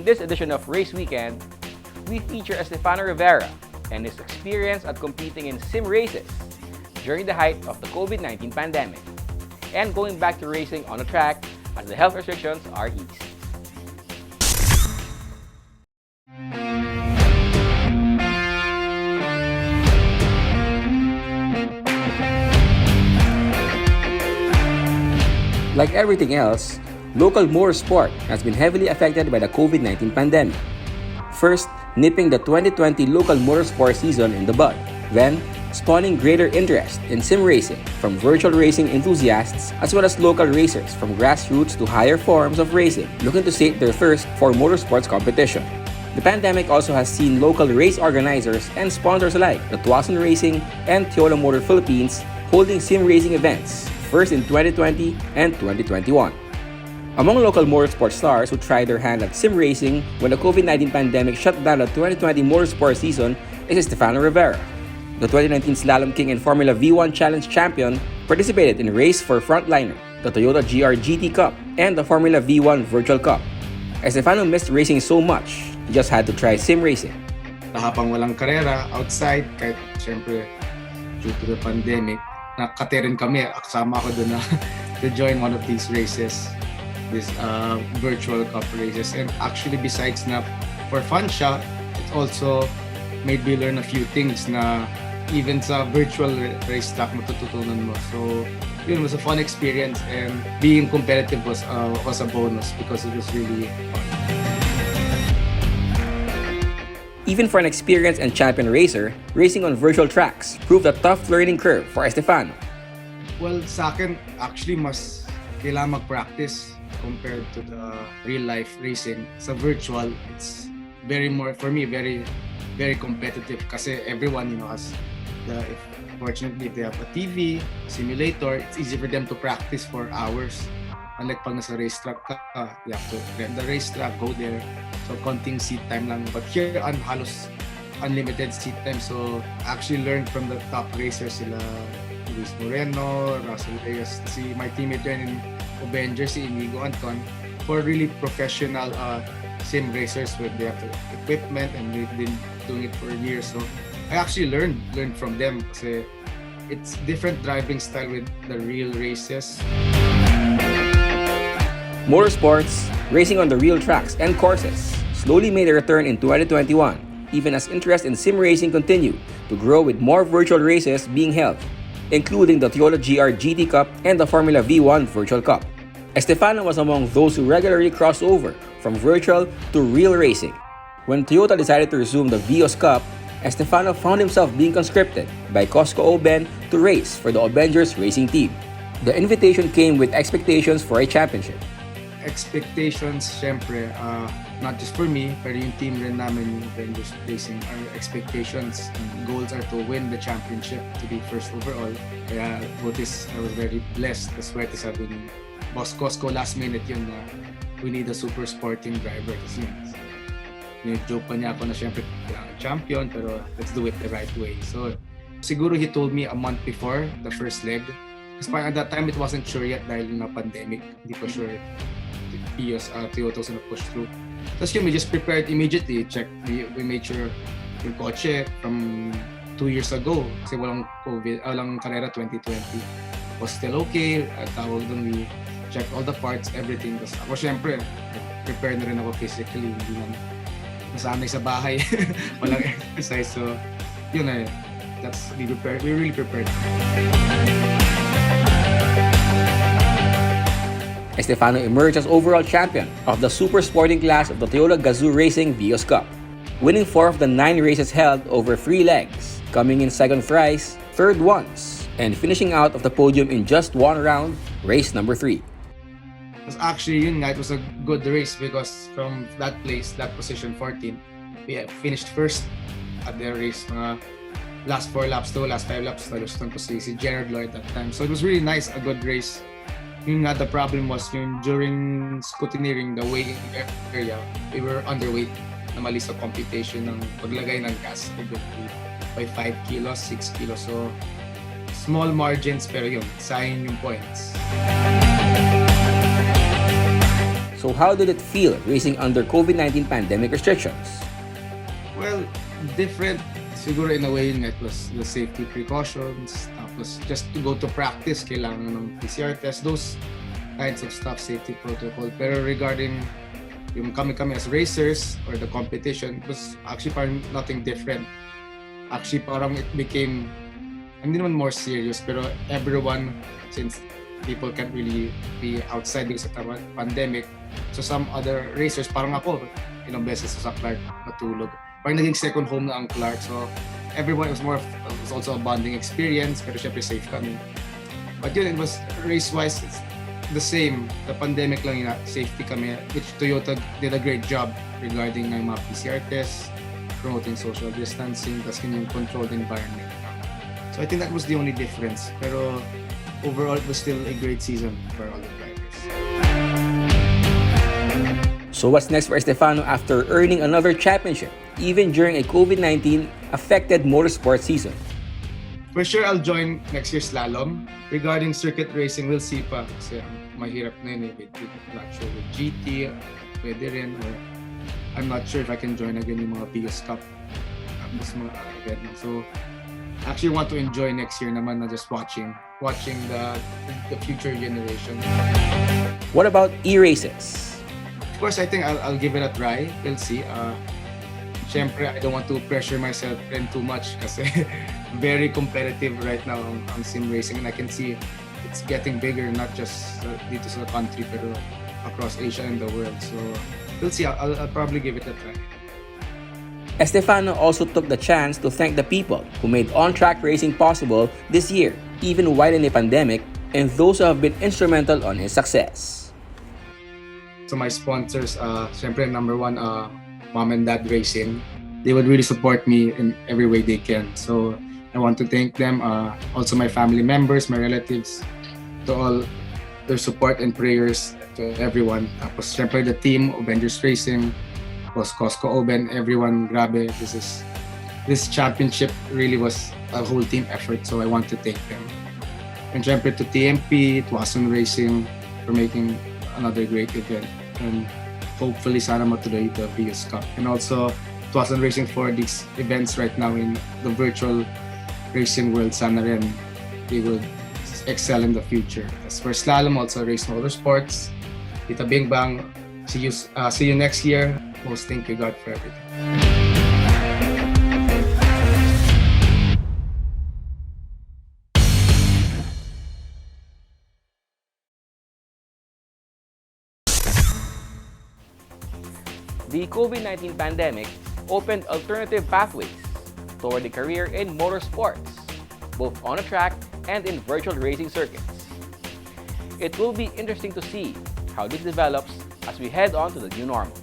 In this edition of Race Weekend, we feature Estefano Rivera and his experience at competing in sim races during the height of the COVID-19 pandemic and going back to racing on a track as the health restrictions are eased. Like everything else, local motorsport has been heavily affected by the COVID-19 pandemic. First, nipping the 2020 local motorsport season in the bud. Then, spawning greater interest in sim racing from virtual racing enthusiasts as well as local racers from grassroots to higher forms of racing looking to sate their thirst for motorsports competition. The pandemic also has seen local race organizers and sponsors alike, the Tuason Racing and Tiola Motor Philippines, holding sim racing events, first in 2020 and 2021. Among local motorsport stars who tried their hand at sim racing when the COVID-19 pandemic shut down the 2020 motorsport season is Estefano Rivera. The 2019 Slalom King and Formula V1 Challenge champion participated in Race for Frontliner, the Toyota GR GT Cup, and the Formula V1 Virtual Cup. Estefano missed racing so much, he just had to try sim racing. Habang walang karera outside, kahit syempre due to the pandemic, nakate rin kami, kasama ako doon na to join one of these races, this virtual cup races. And actually besides na for fun siya, it also made me learn a few things na even sa virtual race track matututunan mo. So it was a fun experience, and being competitive was a bonus because it was really fun. Even for an experienced and champion racer, racing on virtual tracks proved a tough learning curve for Estefano. Well, sa akin, actually mas kailangan mag-practice compared to the real-life racing. Sa virtual, it's very more, for me, very, very competitive kasi everyone, has fortunately, if they have a TV, simulator, it's easy for them to practice for hours. Unlike pag nasa racetrack ka, you have to rent the racetrack, go there. So, konting seat time lang. But here, halos unlimited seat time. So, I actually learned from the top racers, sila Luis Moreno, Russell Reyes, my teammate dyan in Avengers, si Inigo Anton, for really professional sim racers with their equipment, and they've been doing it for years. So, I actually learned from them kasi it's different driving style with the real races. Motorsports, racing on the real tracks and courses, slowly made a return in 2021, even as interest in sim racing continued to grow with more virtual races being held, including the Toyota GR GT Cup and the Formula V1 Virtual Cup. Estefano was among those who regularly crossed over from virtual to real racing. When Toyota decided to resume the Vios Cup, Estefano found himself being conscripted by Cosco Oben to race for the Avengers racing team. The invitation came with expectations for a championship. Expectations, syempre, not just for me, pero yung team rin namin, yung Avengers Racing, our expectations and goals are to win the championship, to be first overall. Kaya Butis, I was very blessed. Kaswerte sabi ni Boss Cosco last minute yun na we need a super sporting driver. Kasi yun, joke pa niya ako na syempre champion, pero let's do it the right way. So siguro he told me a month before the first leg. Kasi at that time it wasn't sure yet dahil na pandemic, hindi pa sure Toyota was gonna push through. Tapos yun, we just prepared immediately, we made sure yung kotse from 2 years ago, kasi walang karera 2020, was still okay. At tawag doon, we checked all the parts, everything. Tapos ako syempre, prepare na rin ako physically, hindi na nasanay sa bahay, walang exercise. So yun na, we really prepared. Estefano emerged as overall champion of the super sporting class of the Toyota Gazoo Racing Vios Cup, winning 4 of the 9 races held over 3 legs, coming in second thrice, third once, and finishing out of the podium in just 1 round, race number 3. Actually, yun nga, it was a good race because from that position 14, we finished first at the race. Mga last 4 laps to last 5 laps, nalustan ko si Gerard Lloyd at that time. So it was really nice, a good race. Yung nga, the problem was yung during scrutineering the weighing area, we were underweight na mali sa computation ng paglagay ng gas by 5 kilos, 6 kilos. So small margins pero yun, sayang yung points. So how did it feel racing under COVID-19 pandemic restrictions? Well, different siguro in a way it was the safety precautions. Tapos just to go to practice, kailangan ng PCR test, those kinds of stuff, safety protocol. Pero regarding yung kami as racers or the competition, it was actually parang nothing different. Actually parang it became, hindi naman more serious, pero everyone, since people can't really be outside because of the pandemic, so some other racers, parang ako, ilang beses sa Clark matulog. Parang naging second home na ang Clark. So everyone, it was also a bonding experience, pero syempre safe kami. But yun, it was race-wise, it's the same. The pandemic lang yun, safety kami, which Toyota did a great job regarding ng mga PCR tests, promoting social distancing, tas yung controlled environment. So I think that was the only difference. Pero overall, it was still a great season for all the drivers. So what's next for Estefano after earning another championship, even during a COVID-19 affected motorsport season? For sure, I'll join next year's slalom. Regarding circuit racing, we'll see pa. Kasi mahirap na yun eh. Not sure with GT, pwede rin. Or I'm not sure if I can join again yung mga biggest cup. Mas mga event. So, actually want to enjoy next year naman na just watching the future generation. What about e-races? Of course, I think I'll give it a try. We'll see. Siyempre, I don't want to pressure myself in too much kasi very competitive right now ang sim racing, and I can see it's getting bigger, not just dito sa country pero across Asia and the world. So we'll see. I'll probably give it a try. Estefano also took the chance to thank the people who made on-track racing possible this year, even while in a pandemic, and those who have been instrumental on his success. So my sponsors, siyempre number one, Mom and Dad Racing. They would really support me in every way they can. So I want to thank them. Also my family members, my relatives, to all their support and prayers, to everyone. Tapos siyempre the team, Avengers Racing, was Costco Oben, everyone, grabe. This championship really was a whole team effort, so I want to thank them. And siyempre to TMP, to Wasson Racing for making another great event. And hopefully sana matuloy the biggest cup. And also to Wasson Racing for these events right now in the virtual racing world, sana rin they will excel in the future. As for slalom, also Race Motorsports, Tita Bing Bang, see you next year. Most thank you God for everything. The COVID-19 pandemic opened alternative pathways toward a career in motorsports, both on a track and in virtual racing circuits. It will be interesting to see how this develops as we head on to the new normal.